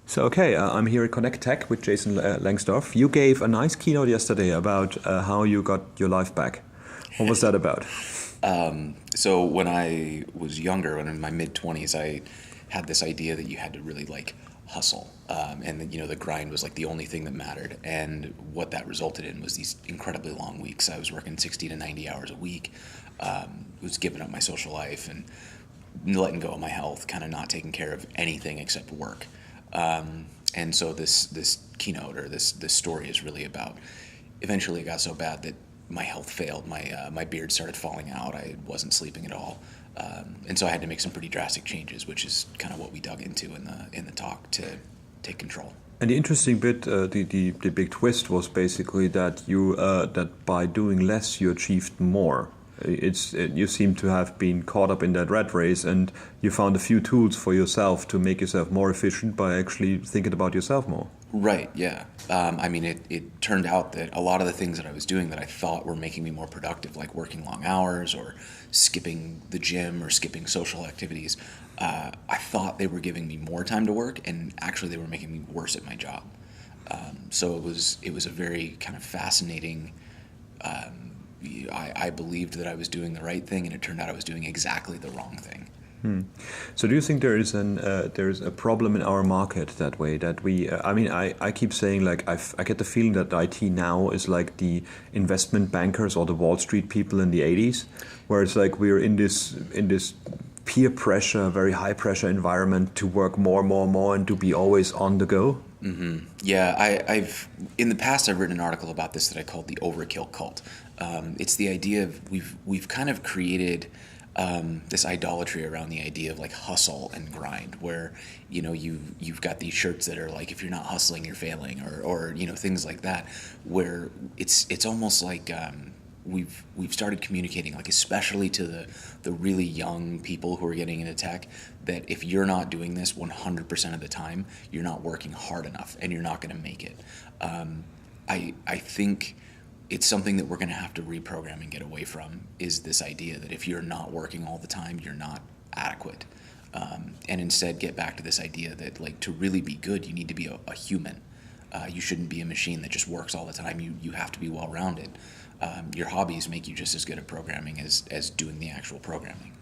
So, okay, I'm here at Connect Tech with Jason Lengstorf. You gave a nice keynote yesterday about how you got your life back. What was that about? So when I was younger, when in my mid 20s, I had this idea that you had to really like hustle, and that, the grind was like the only thing that mattered. And what that resulted in was these incredibly long weeks. I was working 60 to 90 hours a week, was giving up my social life and letting go of my health, kind of not taking care of anything except work. And so this keynote or this story is really about. Eventually, it got so bad that my health failed. My beard started falling out. I wasn't sleeping at all, and so I had to make some pretty drastic changes, which is kind of what we dug into in the talk to take control. And the interesting bit, the big twist was basically that that by doing less you achieved more. You seem to have been caught up in that rat race, and you found a few tools for yourself to make yourself more efficient by actually thinking about yourself more. Right, yeah. I mean, it turned out that a lot of the things that I was doing that I thought were making me more productive, like working long hours or skipping the gym or skipping social activities, I thought they were giving me more time to work, and actually they were making me worse at my job. So it was a very kind of fascinating. I believed that I was doing the right thing, and it turned out I was doing exactly the wrong thing. So do you think there is a problem in our market that way that we I keep saying like I get the feeling that IT now is like the investment bankers or the Wall Street people in the 80s, where it's like we're in this peer pressure, very high pressure environment to work more and to be always on the go. Yeah, I've in the past I've written an article about this that I called the overkill cult. It's the idea of we've kind of created this idolatry around the idea of like hustle and grind, where you've got these shirts that are like if you're not hustling you're failing, or things like that, where it's almost like we've started communicating, like especially to the really young people who are getting into tech, that if you're not doing this 100% of the time, you're not working hard enough and you're not going to make it. I think it's something that we're going to have to reprogram and get away from, is this idea that if you're not working all the time, you're not adequate. And instead get back to this idea that like to really be good, you need to be a human. You shouldn't be a machine that just works all the time. You have to be well-rounded. Your hobbies make you just as good at programming as doing the actual programming.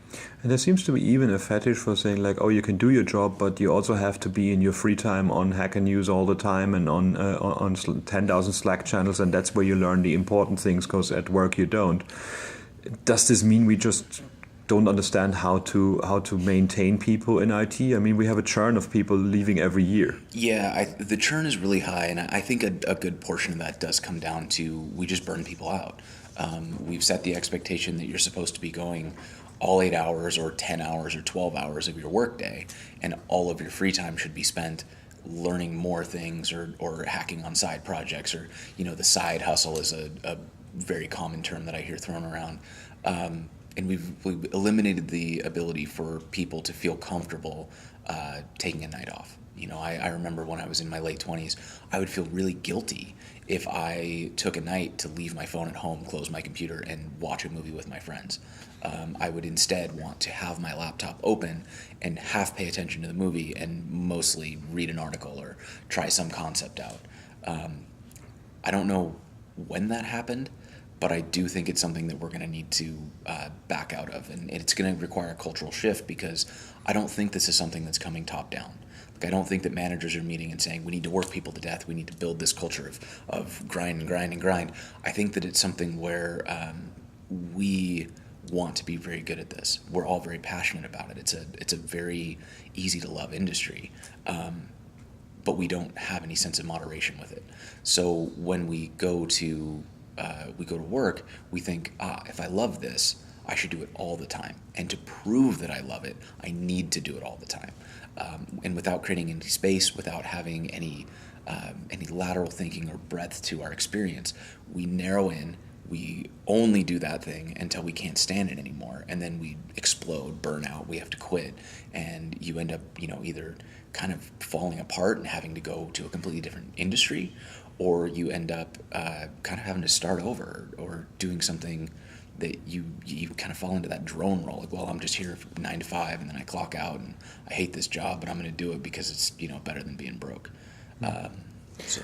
And there seems to be even a fetish for saying like, oh, you can do your job, but you also have to be in your free time on Hacker News all the time and on 10,000 Slack channels, and that's where you learn the important things, because at work you don't. Does this mean we just don't understand how to maintain people in IT? I mean, we have a churn of people leaving every year. Yeah, the churn is really high, and I think a good portion of that does come down to we just burn people out. We've set the expectation that you're supposed to be going all 8 hours or 10 hours or 12 hours of your workday, and all of your free time should be spent learning more things or hacking on side projects, or the side hustle is a very common term that I hear thrown around. And we've eliminated the ability for people to feel comfortable taking a night off. I remember when I was in my late 20s, I would feel really guilty if I took a night to leave my phone at home, close my computer, and watch a movie with my friends. I would instead want to have my laptop open and half pay attention to the movie and mostly read an article or try some concept out. I don't know when that happened, but I do think it's something that we're going to need to back out of, and it's going to require a cultural shift, because I don't think this is something that's coming top down. Like, I don't think that managers are meeting and saying we need to work people to death, we need to build this culture of grind and grind and grind. I think that it's something where we want to be very good at this. We're all very passionate about it. It's a very easy to love industry, but we don't have any sense of moderation with it. So when we go to work, we think, if I love this, I should do it all the time. And to prove that I love it, I need to do it all the time. And without creating any space, without having any lateral thinking or breadth to our experience, we narrow in. We only do that thing until we can't stand it anymore, and then we explode, burnout. We have to quit, and you end up, either kind of falling apart and having to go to a completely different industry, or you end up kind of having to start over or doing something that you kind of fall into that drone role. Like, well, I'm just here from 9 to 5, and then I clock out, and I hate this job, but I'm going to do it because it's better than being broke. So.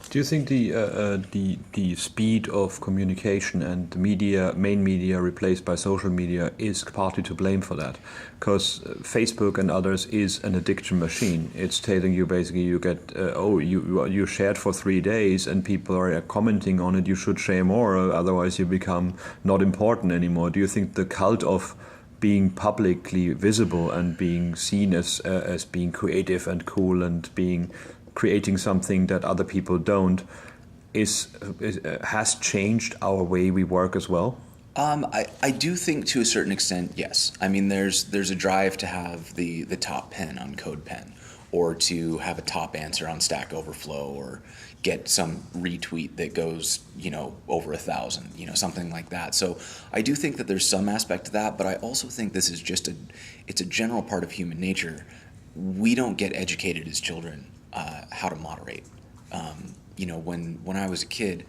Do you think the speed of communication and the main media replaced by social media is partly to blame for that? Because Facebook and others is an addiction machine. It's telling you basically you get you shared for 3 days and people are commenting on it. You should share more, otherwise you become not important anymore. Do you think the cult of being publicly visible and being seen as being creative and cool and creating something that other people don't has changed our way we work as well? I do think to a certain extent, yes. I mean, there's a drive to have the top pen on CodePen, or to have a top answer on Stack Overflow, or get some retweet that goes, over 1,000, something like that. So I do think that there's some aspect to that, but I also think this is just it's a general part of human nature. We don't get educated as children how to moderate. When I was a kid,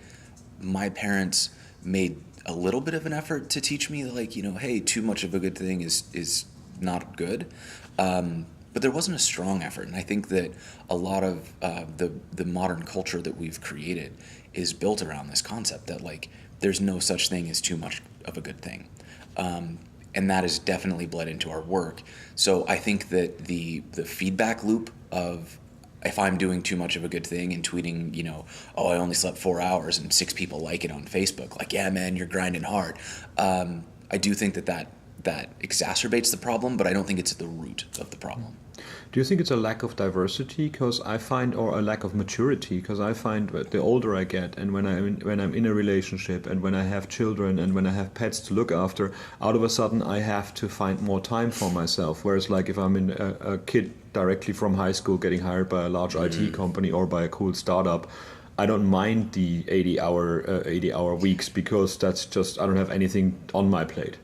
my parents made a little bit of an effort to teach me, like, hey, too much of a good thing is not good. But there wasn't a strong effort. And I think that a lot of the modern culture that we've created is built around this concept that, like, there's no such thing as too much of a good thing. And that has definitely bled into our work. So I think that the feedback loop of, if I'm doing too much of a good thing and tweeting, I only slept 4 hours and 6 people like it on Facebook, like, yeah, man, you're grinding hard. I do think that exacerbates the problem, but I don't think it's at the root of the problem. Do you think it's a lack of diversity? Or a lack of maturity? Because I find that the older I get, and when I'm in a relationship, and when I have children, and when I have pets to look after, out of a sudden I have to find more time for myself. Whereas, like, if I'm a kid directly from high school getting hired by a large IT company or by a cool startup, I don't mind the 80-hour weeks, because that's just, I don't have anything on my plate.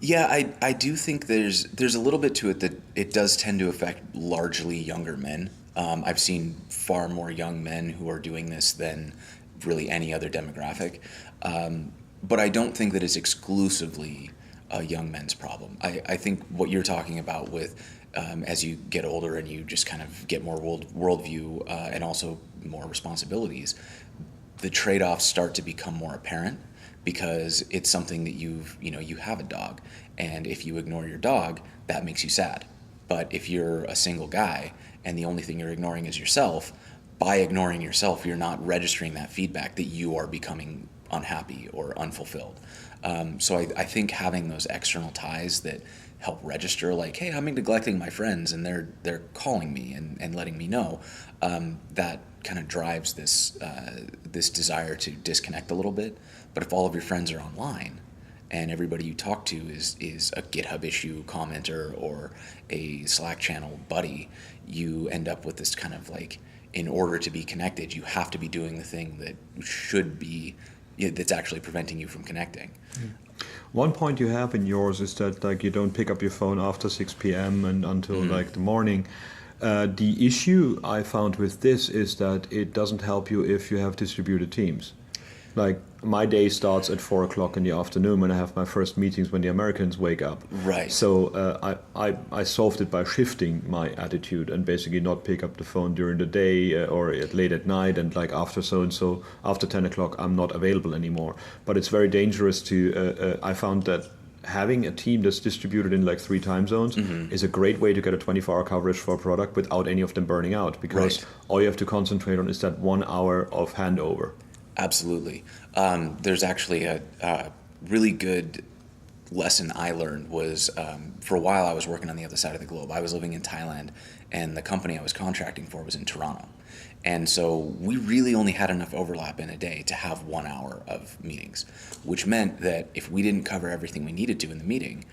Yeah, I do think there's a little bit to it that it does tend to affect largely younger men. I've seen far more young men who are doing this than really any other demographic. But I don't think that it's exclusively a young men's problem. I think what you're talking about with as you get older and you just kind of get more worldview and also more responsibilities, the trade-offs start to become more apparent, because it's something that you have a dog, and if you ignore your dog, that makes you sad. But if you're a single guy and the only thing you're ignoring is yourself, by ignoring yourself, you're not registering that feedback that you are becoming unhappy or unfulfilled. So I think having those external ties that help register, like, hey, I'm neglecting my friends and they're calling me and letting me know, that kind of drives this desire to disconnect a little bit. But if all of your friends are online and everybody you talk to is a GitHub issue commenter or a Slack channel buddy, you end up with this kind of, like, in order to be connected, you have to be doing the thing that should be, that's actually preventing you from connecting. One point you have in yours is that, like, you don't pick up your phone after 6 p.m. and until like the morning. The issue I found with this is that it doesn't help you if you have distributed teams. Like, my day starts at 4 o'clock in the afternoon when I have my first meetings when the Americans wake up. Right. So I solved it by shifting my attitude and basically not pick up the phone during the day or late at night, and, like, after so-and-so, after 10 o'clock, I'm not available anymore. But it's very dangerous to, I found that having a team that's distributed in, like, 3 time zones is a great way to get a 24-hour coverage for a product without any of them burning out, because all you have to concentrate on is that 1 hour of handover. Absolutely. There's actually a really good lesson I learned was, for a while I was working on the other side of the globe. I was living in Thailand, and the company I was contracting for was in Toronto. And so we really only had enough overlap in a day to have 1 hour of meetings, which meant that if we didn't cover everything we needed to in the meeting,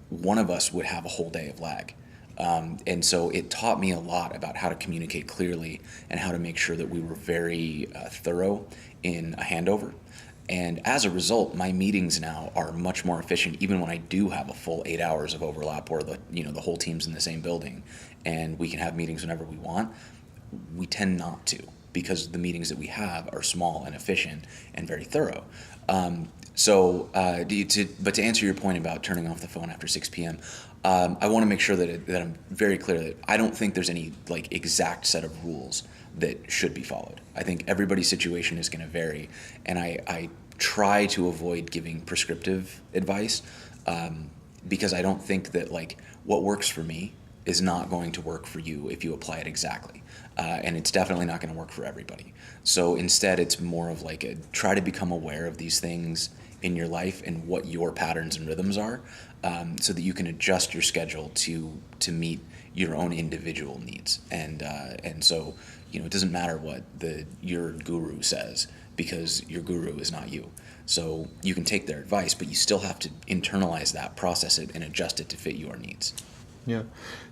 one of us would have a whole day of lag. And so it taught me a lot about how to communicate clearly and how to make sure that we were very thorough in a handover. And as a result, my meetings now are much more efficient, even when I do have a full 8 hours of overlap, or the whole team's in the same building and we can have meetings whenever we want. We tend not to, because the meetings that we have are small and efficient and very thorough. But to answer your point about turning off the phone after 6 p.m., I want to make sure that I'm very clear that I don't think there's any like exact set of rules that should be followed. I think everybody's situation is going to vary, and I try to avoid giving prescriptive advice because I don't think that like what works for me is not going to work for you if you apply it exactly. And it's definitely not going to work for everybody. So instead, it's more of like try to become aware of these things in your life and what your patterns and rhythms are, so that you can adjust your schedule to meet your own individual needs. And so, it doesn't matter what your guru says, because your guru is not you. So you can take their advice, but you still have to internalize that, process it, and adjust it to fit your needs. Yeah,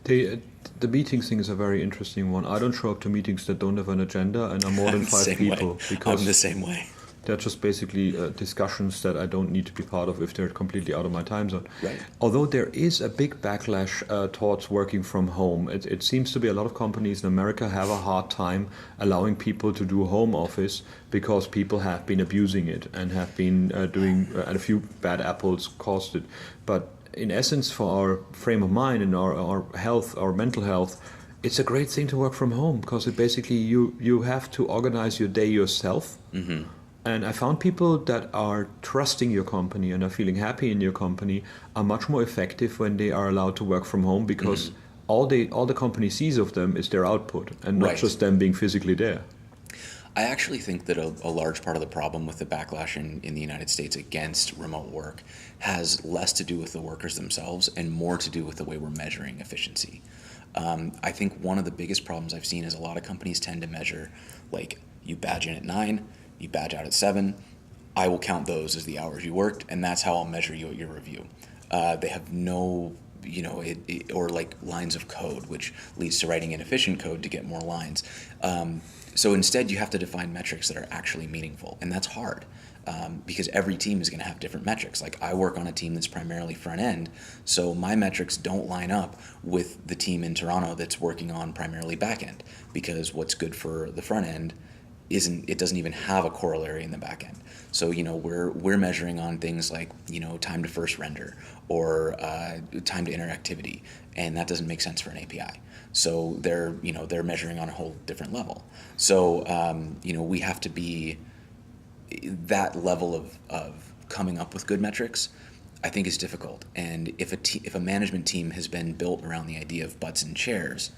the meetings thing is a very interesting one. I don't show up to meetings that don't have an agenda and are more than 5 people because I'm the same way. They're just basically discussions that I don't need to be part of if they're completely out of my time zone. Right. Although there is a big backlash towards working from home. It seems to be a lot of companies in America have a hard time allowing people to do home office because people have been abusing it and have been doing, and a few bad apples caused it. But in essence, for our frame of mind and our health, our mental health, it's a great thing to work from home because it basically you have to organize your day yourself. Mm-hmm. And I found people that are trusting your company and are feeling happy in your company are much more effective when they are allowed to work from home because all the company sees of them is their output and not just them being physically there. I actually think that a large part of the problem with the backlash in the United States against remote work has less to do with the workers themselves and more to do with the way we're measuring efficiency. I think one of the biggest problems I've seen is a lot of companies tend to measure, like, you badge in at 9, you badge out at 7, I will count those as the hours you worked, and that's how I'll measure you at your review. They have no, or like lines of code, which leads to writing inefficient code to get more lines. So instead, you have to define metrics that are actually meaningful, and that's hard because every team is going to have different metrics. Like, I work on a team that's primarily front end, so my metrics don't line up with the team in Toronto that's working on primarily back end, because what's good for the front end doesn't even have a corollary in the back end. So we're measuring on things like time to first render or time to interactivity, and that doesn't make sense for an API. So they're measuring on a whole different level. So we have to be that level of coming up with good metrics. I think is difficult, and if a management team has been built around the idea of butts and chairs,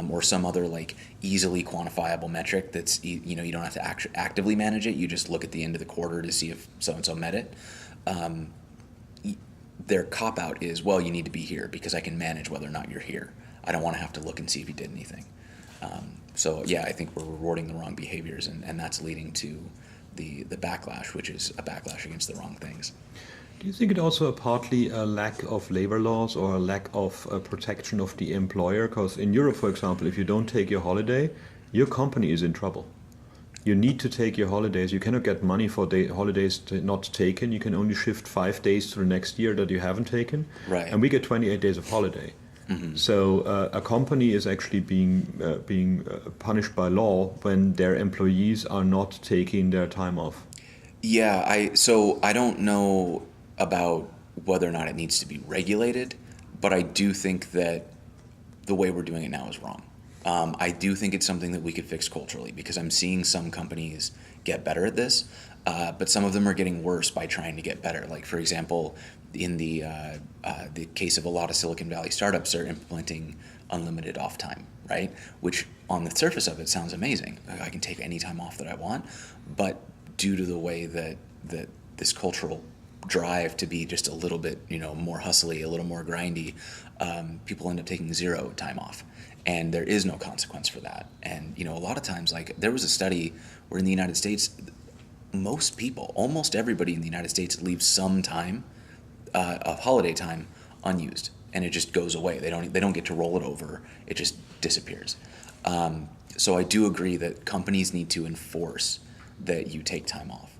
or some other like easily quantifiable metric that's you don't have to actively manage it, you just look at the end of the quarter to see if so and so met it. Their cop out is, well, you need to be here because I can manage whether or not you're here. I don't want to have to look and see if you did anything. I think we're rewarding the wrong behaviors, and that's leading to the backlash, which is a backlash against the wrong things. Do you think it also partly a lack of labor laws or a lack of protection of the employer? Because in Europe, for example, if you don't take your holiday, your company is in trouble. You need to take your holidays. You cannot get money for holidays not taken. You can only shift 5 days to the next year that you haven't taken. Right. And we get 28 days of holiday. Mm-hmm. So a company is actually being punished by law when their employees are not taking their time off. Yeah, I don't know about whether or not it needs to be regulated, but I do think that the way we're doing it now is wrong. I do think it's something that we could fix culturally, because I'm seeing some companies get better at this, but some of them are getting worse by trying to get better. Like, for example, in the case of a lot of Silicon Valley startups, they're implementing unlimited off time, right? Which on the surface of it sounds amazing. I can take any time off that I want, but due to the way that this cultural drive to be just a little bit, more hustly, a little more grindy, people end up taking 0 time off, and there is no consequence for that. And a lot of times, like, there was a study where in the United States, most people, almost everybody in the United States, leaves some time of holiday time unused, and it just goes away. They don't get to roll it over. It just disappears. So I do agree that companies need to enforce that you take time off.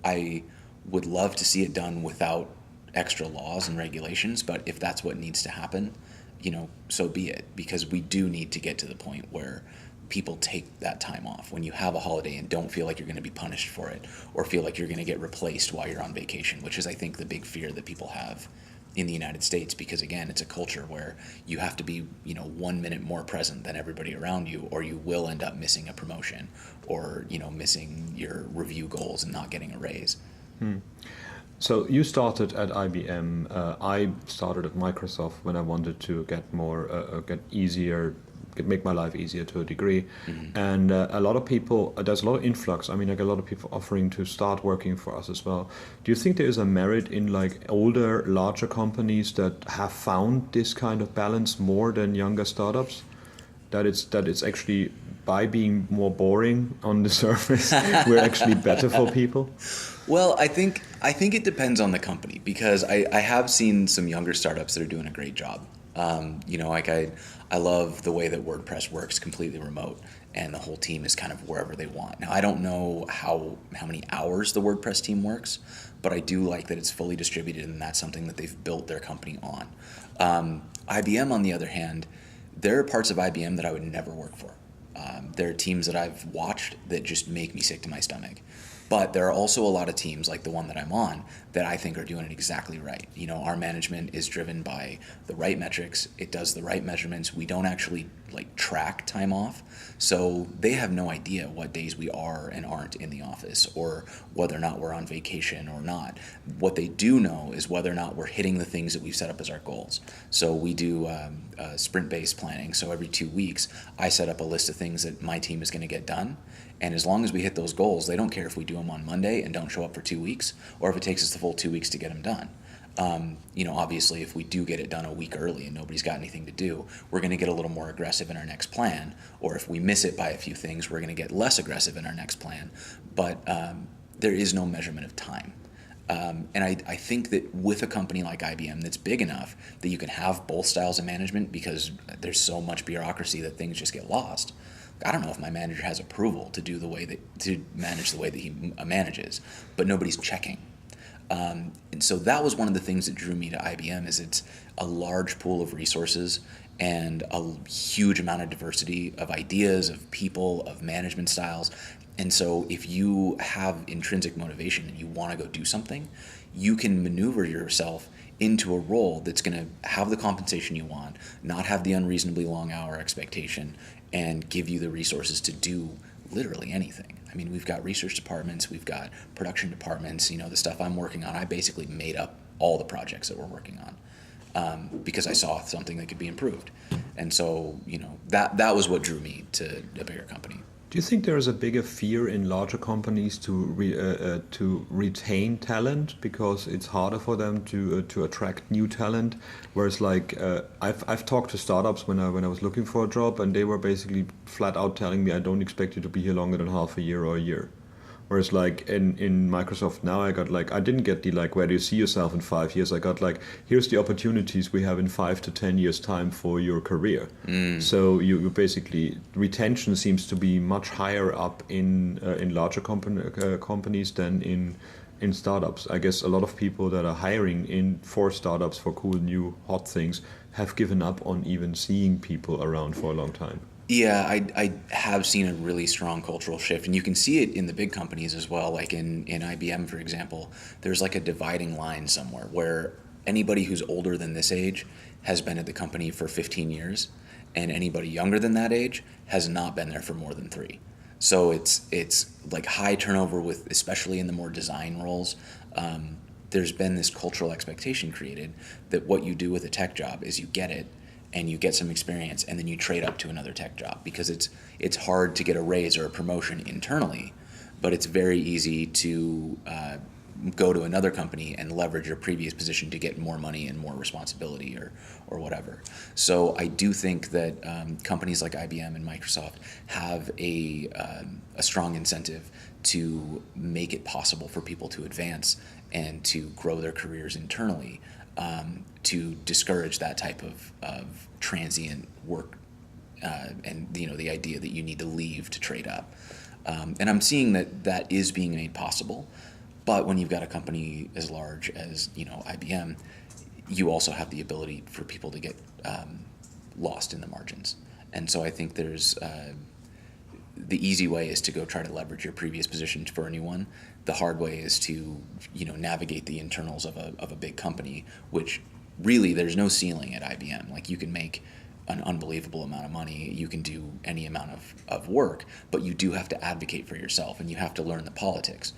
I would love to see it done without extra laws and regulations, but if that's what needs to happen, so be it, because we do need to get to the point where people take that time off, when you have a holiday and don't feel like you're going to be punished for it, or feel like you're going to get replaced while you're on vacation, which is, I think, the big fear that people have in the United States, because again, it's a culture where you have to be, 1 minute more present than everybody around you, or you will end up missing a promotion, or, missing your review goals and not getting a raise. So you started at IBM. I started at Microsoft when I wanted to make my life easier to a degree. And a lot of people, there's a lot of influx. I mean, like a lot of people offering to start working for us as well. Do you think there is a merit in like older, larger companies that have found this kind of balance more than younger startups? That it's actually, by being more boring on the surface, we're actually better for people? Well, I think it depends on the company, because I have seen some younger startups that are doing a great job. I love the way that WordPress works completely remote, and the whole team is kind of wherever they want. Now, I don't know how many hours the WordPress team works, but I do like that it's fully distributed, and that's something that they've built their company on. IBM, on the other hand, there are parts of IBM that I would never work for. There are teams that I've watched that just make me sick to my stomach. But there are also a lot of teams, like the one that I'm on, that I think are doing it exactly right. Our management is driven by the right metrics. It does the right measurements. We don't actually track time off. So they have no idea what days we are and aren't in the office, or whether or not we're on vacation or not. What they do know is whether or not we're hitting the things that we've set up as our goals. So we do sprint-based planning. So every 2 weeks, I set up a list of things that my team is going to get done. And as long as we hit those goals, they don't care if we do them on Monday and don't show up for 2 weeks, or if it takes us the full 2 weeks to get them done. Obviously, if we do get it done a week early and nobody's got anything to do, we're going to get a little more aggressive in our next plan. Or if we miss it by a few things, we're going to get less aggressive in our next plan. But there is no measurement of time. And I think that with a company like IBM that's big enough that you can have both styles of management, because there's so much bureaucracy that things just get lost. I don't know if my manager has approval to manage the way that he manages, but nobody's checking. And so that was one of the things that drew me to IBM, is it's a large pool of resources and a huge amount of diversity of ideas, of people, of management styles. And so if you have intrinsic motivation and you want to go do something, you can maneuver yourself into a role that's going to have the compensation you want, not have the unreasonably long hour expectation, and give you the resources to do literally anything. I mean, we've got research departments, we've got production departments. The stuff I'm working on, I basically made up all the projects that we're working on, because I saw something that could be improved. And so, that was what drew me to a bigger company. Do you think there is a bigger fear in larger companies to retain talent, because it's harder for them to attract new talent? Whereas, I've talked to startups when I was looking for a job, and they were basically flat out telling me, I don't expect you to be here longer than half a year or a year. Whereas in Microsoft now, I got I didn't get the where do you see yourself in 5 years? I got here's the opportunities we have in 5 to 10 years time for your career. So you basically, retention seems to be much higher up in larger companies than in startups. I guess a lot of people that are hiring for startups for cool new hot things have given up on even seeing people around for a long time. Yeah, I have seen a really strong cultural shift, and you can see it in the big companies as well. Like in IBM, for example, there's a dividing line somewhere where anybody who's older than this age has been at the company for 15 years, and anybody younger than that age has not been there for more than 3. So it's high turnover with, especially in the more design roles. There's been this cultural expectation created that what you do with a tech job is you get it, and you get some experience, and then you trade up to another tech job, because it's hard to get a raise or a promotion internally, but it's very easy to go to another company and leverage your previous position to get more money and more responsibility or whatever. So I do think that companies like IBM and Microsoft have a strong incentive to make it possible for people to advance and to grow their careers internally, to discourage that type of transient work, and the idea that you need to leave to trade up. And I'm seeing that is being made possible. But when you've got a company as large as IBM, you also have the ability for people to get lost in the margins. And so I think there's the easy way is to go try to leverage your previous position for a new one. The hard way is to, navigate the internals of a big company, which really there's no ceiling at IBM. Like, you can make an unbelievable amount of money, you can do any amount of work, but you do have to advocate for yourself, and you have to learn the politics.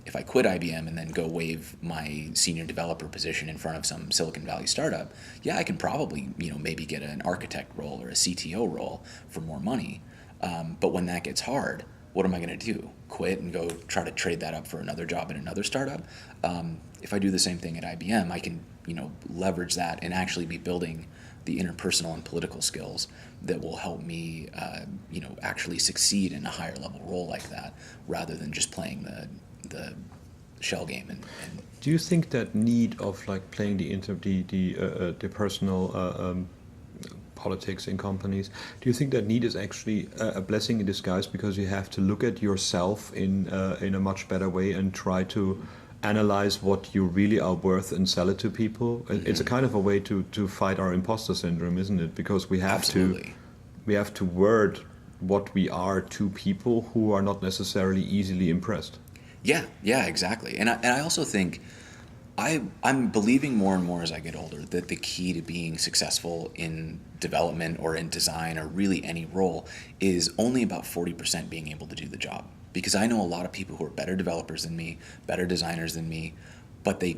If I quit IBM and then go wave my senior developer position in front of some Silicon Valley startup, yeah, I can probably, maybe get an architect role or a CTO role for more money. But when that gets hard, what am I going to do? Quit and go try to trade that up for another job in another startup? If I do the same thing at IBM, I can, leverage that and actually be building the interpersonal and political skills that will help me, actually succeed in a higher level role like that, rather than just playing the shell game. And do you think that need of like playing the personal politics in companies, do you think that need is actually a blessing in disguise, because you have to look at yourself in a much better way and try to analyze what you really are worth and sell it to people? Mm-hmm. It's a kind of a way to fight our imposter syndrome, isn't it? Because we have to word what we are to people who are not necessarily easily impressed. Yeah, exactly. And I also think I'm believing more and more as I get older that the key to being successful in development or in design or really any role is only about 40% being able to do the job. Because I know a lot of people who are better developers than me, better designers than me, but they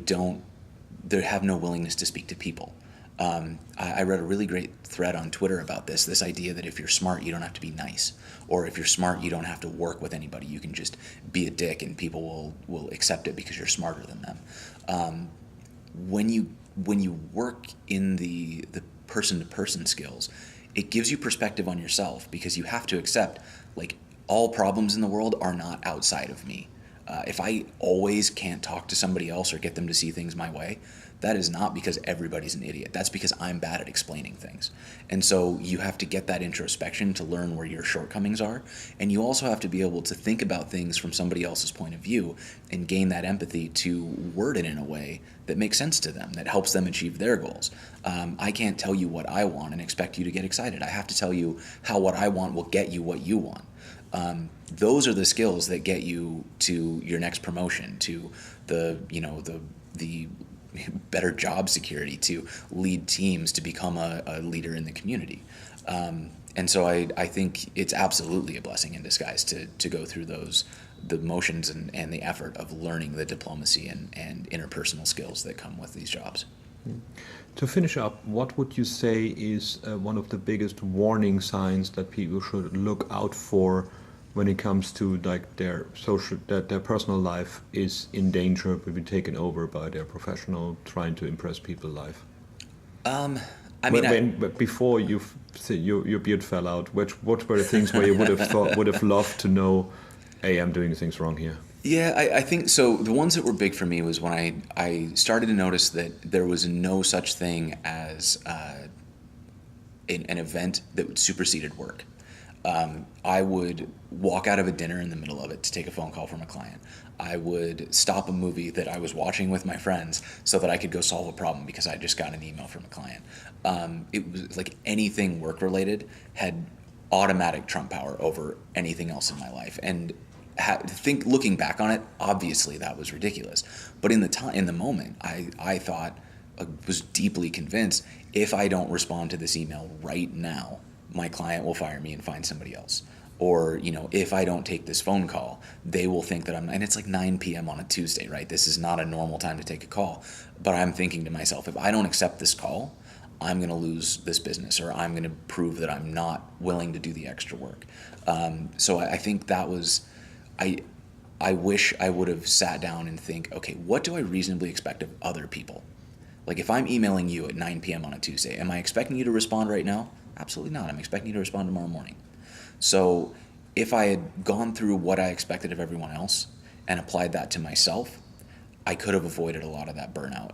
have no willingness to speak to people. I read a really great thread on Twitter about this idea that if you're smart, you don't have to be nice. Or if you're smart, you don't have to work with anybody. You can just be a dick and people will accept it because you're smarter than them. When you work in the person-to-person skills, it gives you perspective on yourself, because you have to accept, like, all problems in the world are not outside of me. If I always can't talk to somebody else or get them to see things my way, that is not because everybody's an idiot. That's because I'm bad at explaining things. And so you have to get that introspection to learn where your shortcomings are. And you also have to be able to think about things from somebody else's point of view and gain that empathy to word it in a way that makes sense to them, that helps them achieve their goals. I can't tell you what I want and expect you to get excited. I have to tell you how what I want will get you what you want. Those are the skills that get you to your next promotion, to the better job security, to lead teams, to become a leader in the community. And so I think it's absolutely a blessing in disguise to go through the motions and the effort of learning the diplomacy and interpersonal skills that come with these jobs. To finish up, what would you say is one of the biggest warning signs that people should look out for when it comes to, like, their personal life is in danger of being taken over by their professional trying to impress people life? Before your beard fell out, what were the things where you would have loved to know, hey, I'm doing things wrong here? Yeah, I think so. The ones that were big for me was when I started to notice that there was no such thing as an event that superseded work. I would walk out of a dinner in the middle of it to take a phone call from a client. I would stop a movie that I was watching with my friends so that I could go solve a problem because I just got an email from a client. It was like anything work-related had automatic trump power over anything else in my life. And looking back on it, obviously that was ridiculous. But in the moment, I thought, was deeply convinced, if I don't respond to this email right now, my client will fire me and find somebody else. Or, if I don't take this phone call, they will think that and it's like 9 p.m. on a Tuesday, right? This is not a normal time to take a call. But I'm thinking to myself, if I don't accept this call, I'm going to lose this business, or I'm going to prove that I'm not willing to do the extra work. So I think that was, I wish I would have sat down and think, okay, what do I reasonably expect of other people? Like, if I'm emailing you at 9 p.m. on a Tuesday, am I expecting you to respond right now? Absolutely not. I'm expecting you to respond tomorrow morning. So if I had gone through what I expected of everyone else and applied that to myself, I could have avoided a lot of that burnout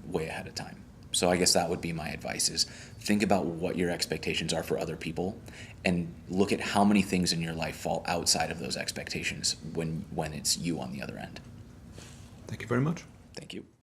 way ahead of time. So I guess that would be my advice, is think about what your expectations are for other people and look at how many things in your life fall outside of those expectations when it's you on the other end. Thank you very much. Thank you.